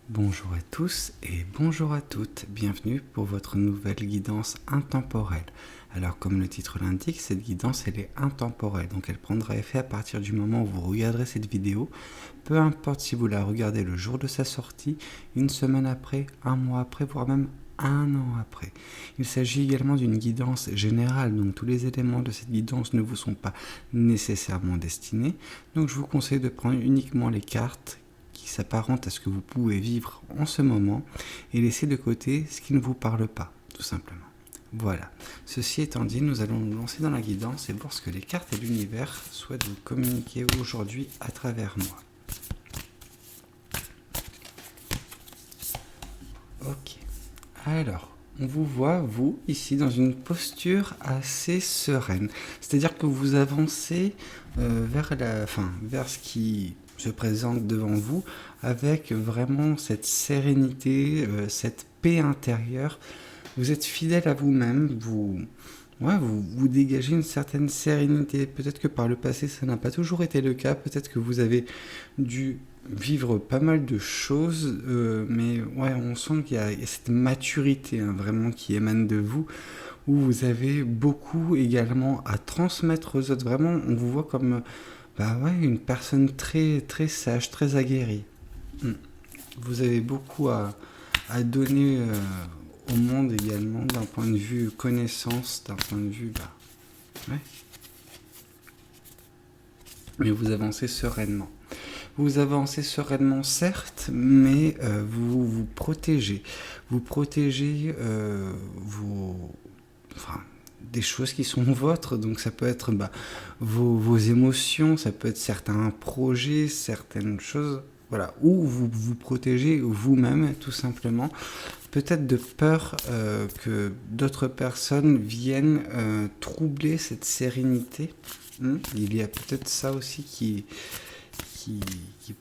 Bonjour à tous et bonjour à toutes, bienvenue pour votre nouvelle guidance intemporelle. Alors comme le titre l'indique, cette guidance elle est intemporelle, donc elle prendra effet à partir du moment où vous regarderez cette vidéo, peu importe si vous la regardez le jour de sa sortie, une semaine après, un mois après, voire même un an après. Il s'agit également d'une guidance générale, donc tous les éléments de cette guidance ne vous sont pas nécessairement destinés, donc je vous conseille de prendre uniquement les cartes qui s'apparentent à ce que vous pouvez vivre en ce moment et laisser de côté ce qui ne vous parle pas, tout simplement. Voilà. Ceci étant dit, nous allons nous lancer dans la guidance et voir ce que les cartes et l'univers souhaitent vous communiquer aujourd'hui à travers moi. Ok. Alors, on vous voit, vous, ici, dans une posture assez sereine. C'est-à-dire que vous avancez vers ce qui se présente devant vous avec vraiment cette sérénité, cette paix intérieure. Vous êtes fidèle à vous-même, vous dégagez une certaine sérénité. Peut-être que par le passé, ça n'a pas toujours été le cas. Peut-être que vous avez dû vivre pas mal de choses, mais ouais, on sent qu'il y a cette maturité vraiment qui émane de vous, où vous avez beaucoup également à transmettre aux autres. Vraiment, on vous voit comme une personne très, très sage, très aguerrie. Vous avez beaucoup à donner au monde également, d'un point de vue connaissance, d'un point de vue... ouais. Mais vous avancez sereinement. Vous avancez sereinement, certes, mais vous vous protégez. Vous protégez des choses qui sont vôtres. Donc ça peut être vos émotions, ça peut être certains projets, certaines choses. Voilà, ou vous vous protégez vous-même, tout simplement. Peut-être de peur que d'autres personnes viennent troubler cette sérénité. Il y a peut-être ça aussi qui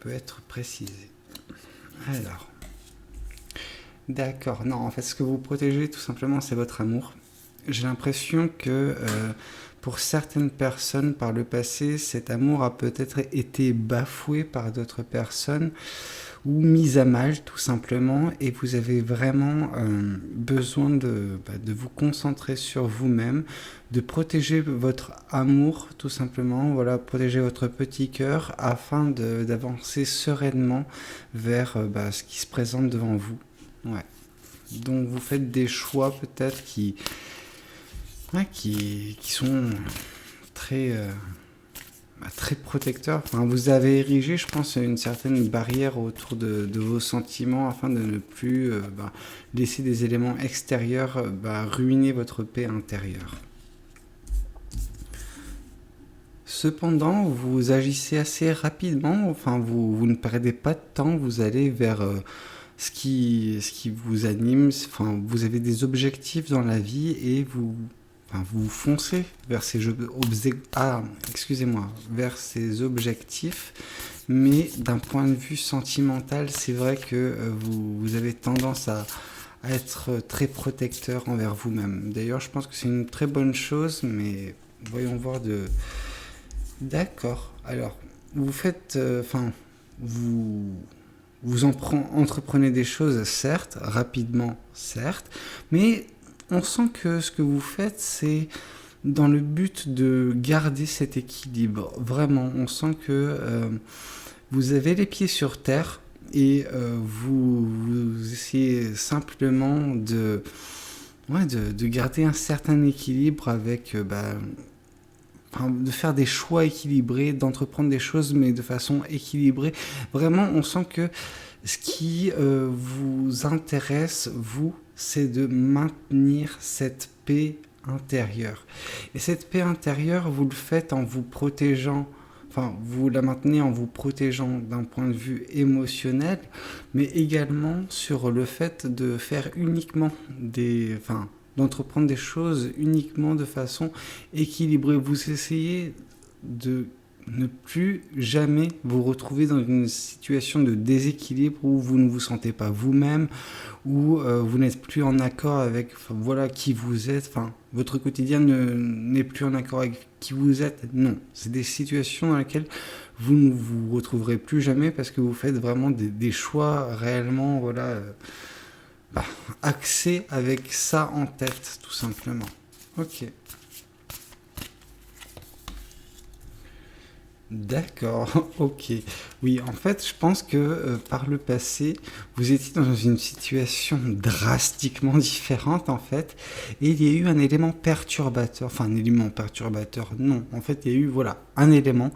peut être précisé. Alors, d'accord, non, en fait, ce que vous protégez, tout simplement, c'est votre amour. J'ai l'impression que pour certaines personnes, par le passé, cet amour a peut-être été bafoué par d'autres personnes ou mis à mal, tout simplement, et vous avez vraiment besoin de vous concentrer sur vous-même, de protéger votre amour, tout simplement, voilà, protéger votre petit cœur afin d'avancer sereinement vers ce qui se présente devant vous. Ouais. Donc vous faites des choix peut-être qui sont très très protecteur. Enfin, vous avez érigé, je pense, une certaine barrière autour de vos sentiments afin de ne plus laisser des éléments extérieurs ruiner votre paix intérieure. Cependant, vous agissez assez rapidement, enfin, vous ne perdez pas de temps, vous allez vers ce qui vous anime, enfin, vous avez des objectifs dans la vie et vous foncez vers vers ces objectifs, mais d'un point de vue sentimental, c'est vrai que vous avez tendance à être très protecteur envers vous-même. D'ailleurs, je pense que c'est une très bonne chose, mais voyons voir de... D'accord. Alors, vous faites... vous entreprenez des choses, certes, rapidement, certes, mais on sent que ce que vous faites, c'est dans le but de garder cet équilibre. Vraiment, on sent que vous avez les pieds sur terre et vous essayez simplement de garder un certain équilibre avec... de faire des choix équilibrés, d'entreprendre des choses mais de façon équilibrée. Vraiment, on sent que ce qui vous intéresse, vous, c'est de maintenir cette paix intérieure. Et cette paix intérieure, vous le faites en vous protégeant, vous la maintenez en vous protégeant d'un point de vue émotionnel, mais également sur le fait de faire uniquement d'entreprendre des choses uniquement de façon équilibrée. Vous essayez de ne plus jamais vous retrouver dans une situation de déséquilibre où vous ne vous sentez pas vous-même, où vous n'êtes plus en accord avec qui vous êtes, votre quotidien n'est plus en accord avec qui vous êtes. Non, c'est des situations dans lesquelles vous ne vous retrouverez plus jamais parce que vous faites vraiment des choix réellement, voilà, axés avec ça en tête, tout simplement. Ok. D'accord, ok. Oui, en fait, je pense que par le passé, vous étiez dans une situation drastiquement différente, en fait, et il y a eu un élément perturbateur, enfin un élément perturbateur, non, en fait, il y a eu, voilà, un élément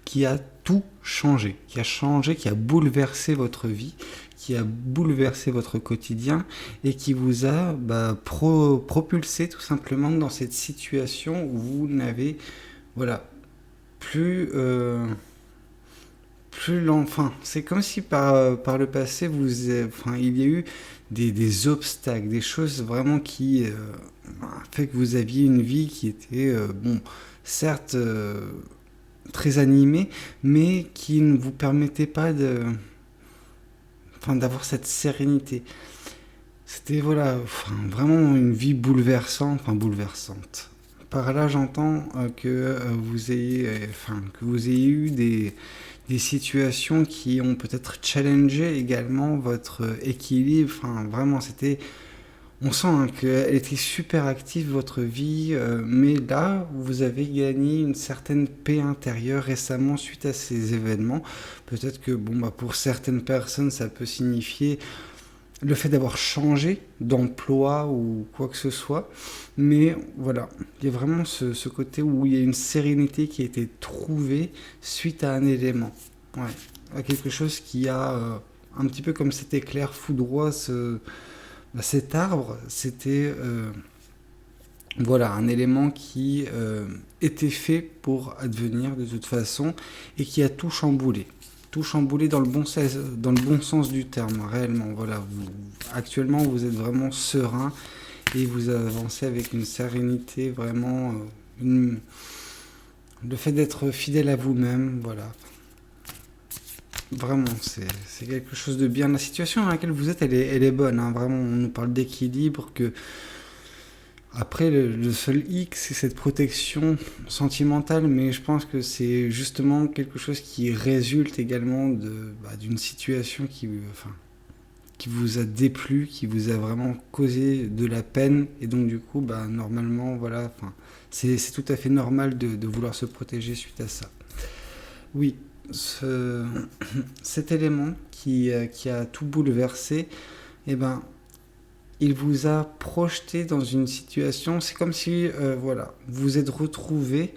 qui a tout changé, qui a bouleversé votre vie, qui a bouleversé votre quotidien et qui vous a propulsé tout simplement dans cette situation où vous n'avez, voilà, plus l'enfant. C'est comme si par le passé, il y a eu des obstacles, des choses vraiment qui fait que vous aviez une vie qui était, certes, très animée, mais qui ne vous permettait pas d'avoir cette sérénité. C'était, voilà, vraiment une vie bouleversante. Par là, j'entends que vous ayez eu des situations qui ont peut-être challengé également votre équilibre. Enfin, vraiment, on sent qu'elle était super active, votre vie, mais là, vous avez gagné une certaine paix intérieure récemment suite à ces événements. Peut-être que, pour certaines personnes, ça peut signifier le fait d'avoir changé d'emploi ou quoi que ce soit. Mais voilà, il y a vraiment ce côté où il y a une sérénité qui a été trouvée suite à un élément. Ouais, à quelque chose qui a un petit peu comme cet éclair foudroie, cet arbre, c'était voilà, un élément qui était fait pour advenir de toute façon et qui a tout chamboulé. Tout chamboulé dans dans le bon sens du terme, réellement. Voilà, actuellement, vous êtes vraiment serein et vous avancez avec une sérénité, vraiment. Le fait d'être fidèle à vous-même, voilà. Vraiment, c'est quelque chose de bien. La situation dans laquelle vous êtes, elle est bonne. Hein. Vraiment, on nous parle d'équilibre, que après, le seul hic, c'est cette protection sentimentale, mais je pense que c'est justement quelque chose qui résulte également d'une situation qui vous a déplu, qui vous a vraiment causé de la peine, et donc du coup, normalement, voilà, c'est tout à fait normal de vouloir se protéger suite à ça. Oui, cet élément qui a tout bouleversé, eh ben, il vous a projeté dans une situation, c'est comme si, voilà, vous vous êtes retrouvé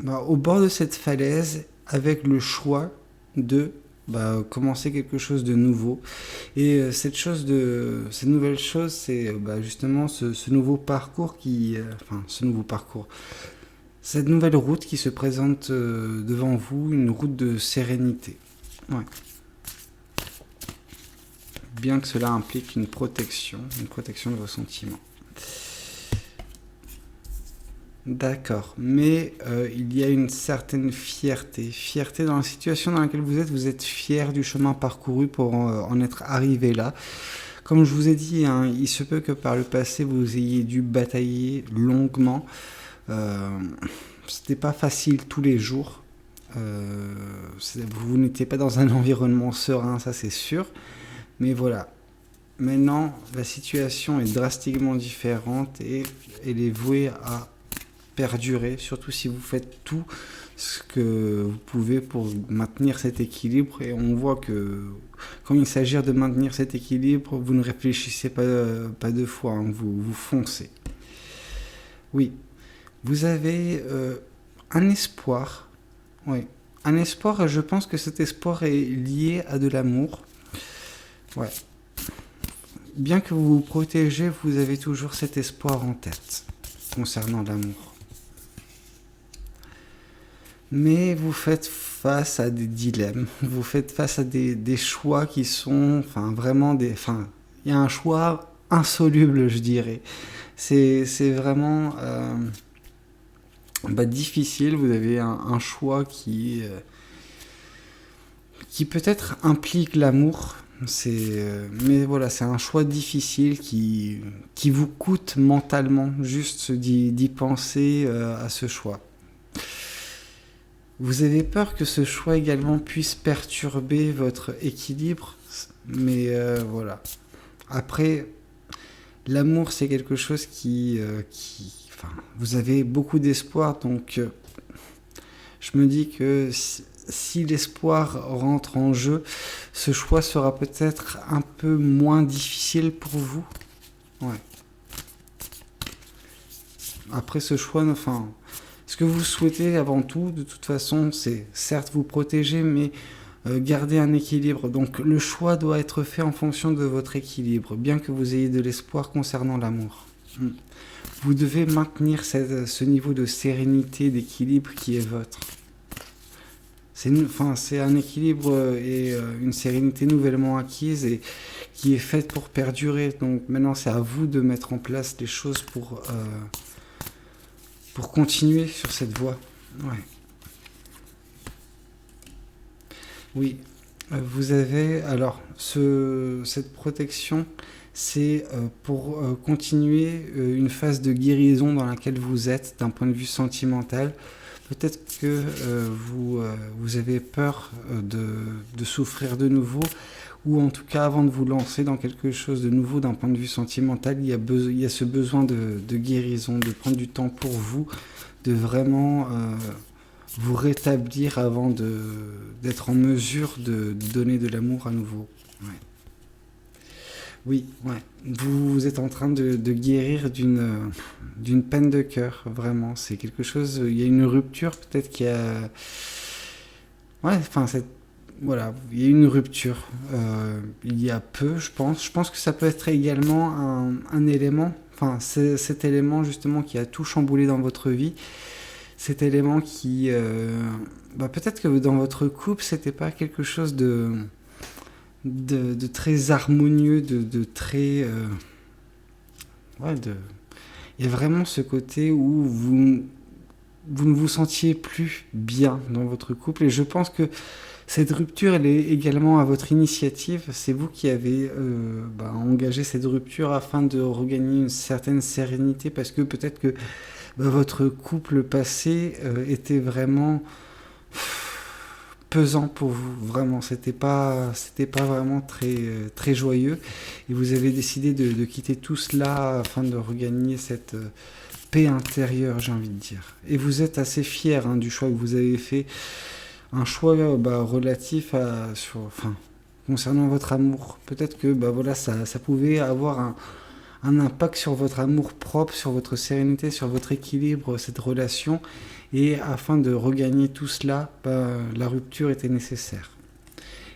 au bord de cette falaise avec le choix de commencer quelque chose de nouveau. Et cette nouvelle chose, c'est justement ce nouveau parcours cette nouvelle route qui se présente devant vous, une route de sérénité. Ouais. Bien que cela implique une protection de vos sentiments. D'accord, mais il y a une certaine fierté dans la situation dans laquelle vous êtes fier du chemin parcouru pour en être arrivé là. Comme je vous ai dit, hein, il se peut que par le passé vous ayez dû batailler longuement. C'était pas facile tous les jours. Vous n'étiez pas dans un environnement serein, ça c'est sûr. Mais voilà, maintenant la situation est drastiquement différente et elle est vouée à perdurer, surtout si vous faites tout ce que vous pouvez pour maintenir cet équilibre. Et on voit que quand il s'agit de maintenir cet équilibre, vous ne réfléchissez pas deux fois, hein, vous foncez. Oui, vous avez un espoir. Oui, un espoir, et je pense que cet espoir est lié à de l'amour. Ouais. Bien que vous vous protégez, vous avez toujours cet espoir en tête concernant l'amour. Mais vous faites face à des dilemmes, vous faites face à des choix qui sont, vraiment il y a un choix insoluble, je dirais. C'est vraiment difficile. Vous avez un choix qui peut-être implique l'amour. Mais voilà, c'est un choix difficile qui vous coûte mentalement juste d'y penser à ce choix. Vous avez peur que ce choix également puisse perturber votre équilibre, mais voilà. Après, l'amour, c'est quelque chose enfin, vous avez beaucoup d'espoir, donc je me dis que si l'espoir rentre en jeu, ce choix sera peut-être un peu moins difficile pour vous. Ouais. Après ce choix, enfin, ce que vous souhaitez avant tout, de toute façon, c'est certes vous protéger, mais garder un équilibre. Donc le choix doit être fait en fonction de votre équilibre, bien que vous ayez de l'espoir concernant l'amour. Vous devez maintenir ce niveau de sérénité, d'équilibre qui est votre. C'est un équilibre et une sérénité nouvellement acquise et qui est faite pour perdurer. Donc maintenant, c'est à vous de mettre en place les choses pour continuer sur cette voie. Ouais. Oui, vous avez alors cette protection, c'est pour continuer une phase de guérison dans laquelle vous êtes d'un point de vue sentimental. Peut-être que vous avez peur de souffrir de nouveau, ou en tout cas avant de vous lancer dans quelque chose de nouveau d'un point de vue sentimental, il y a ce besoin de guérison, de prendre du temps pour vous, de vraiment vous rétablir avant d'être en mesure de donner de l'amour à nouveau. Ouais. Oui, ouais. Vous êtes en train de guérir d'une peine de cœur, vraiment. C'est quelque chose. Il y a une rupture, peut-être qu'il y a. Ouais, enfin, voilà, il y a une rupture. Il y a peu, je pense. Je pense que ça peut être également un élément. Enfin, c'est cet élément justement qui a tout chamboulé dans votre vie. Cet élément qui. Peut-être que dans votre couple, c'était pas quelque chose de très harmonieux, de très... il y a vraiment ce côté où vous ne vous sentiez plus bien dans votre couple. Et je pense que cette rupture, elle est également à votre initiative. C'est vous qui avez engagé cette rupture afin de regagner une certaine sérénité, parce que peut-être que votre couple passé était vraiment pesant pour vous, vraiment, c'était pas vraiment très joyeux, et vous avez décidé de quitter tout cela afin de regagner cette paix intérieure, j'ai envie de dire. Et vous êtes assez fier du choix que vous avez fait, un choix relatif concernant votre amour. Peut-être que ça pouvait avoir un impact sur votre amour propre, sur votre sérénité, sur votre équilibre, cette relation. Et afin de regagner tout cela, la rupture était nécessaire.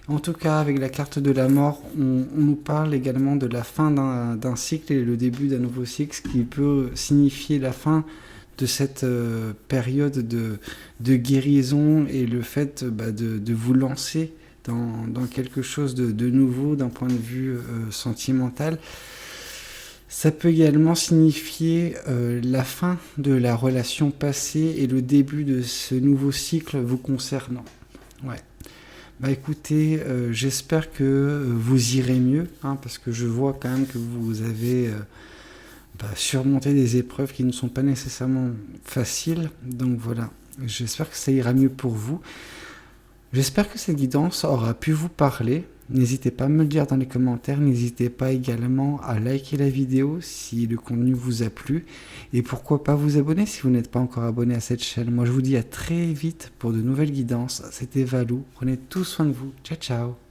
En tout cas, avec la carte de la mort, on nous parle également de la fin d'un cycle et le début d'un nouveau cycle, ce qui peut signifier la fin de cette période de guérison et le fait de vous lancer dans quelque chose de nouveau d'un point de vue sentimental. Ça peut également signifier la fin de la relation passée et le début de ce nouveau cycle vous concernant. Ouais. Écoutez, j'espère que vous irez mieux, parce que je vois quand même que vous avez surmonté des épreuves qui ne sont pas nécessairement faciles. Donc voilà, j'espère que ça ira mieux pour vous. J'espère que cette guidance aura pu vous parler. N'hésitez pas à me le dire dans les commentaires. N'hésitez pas également à liker la vidéo si le contenu vous a plu. Et pourquoi pas vous abonner si vous n'êtes pas encore abonné à cette chaîne. Moi, je vous dis à très vite pour de nouvelles guidances. C'était Valou. Prenez tout soin de vous. Ciao, ciao.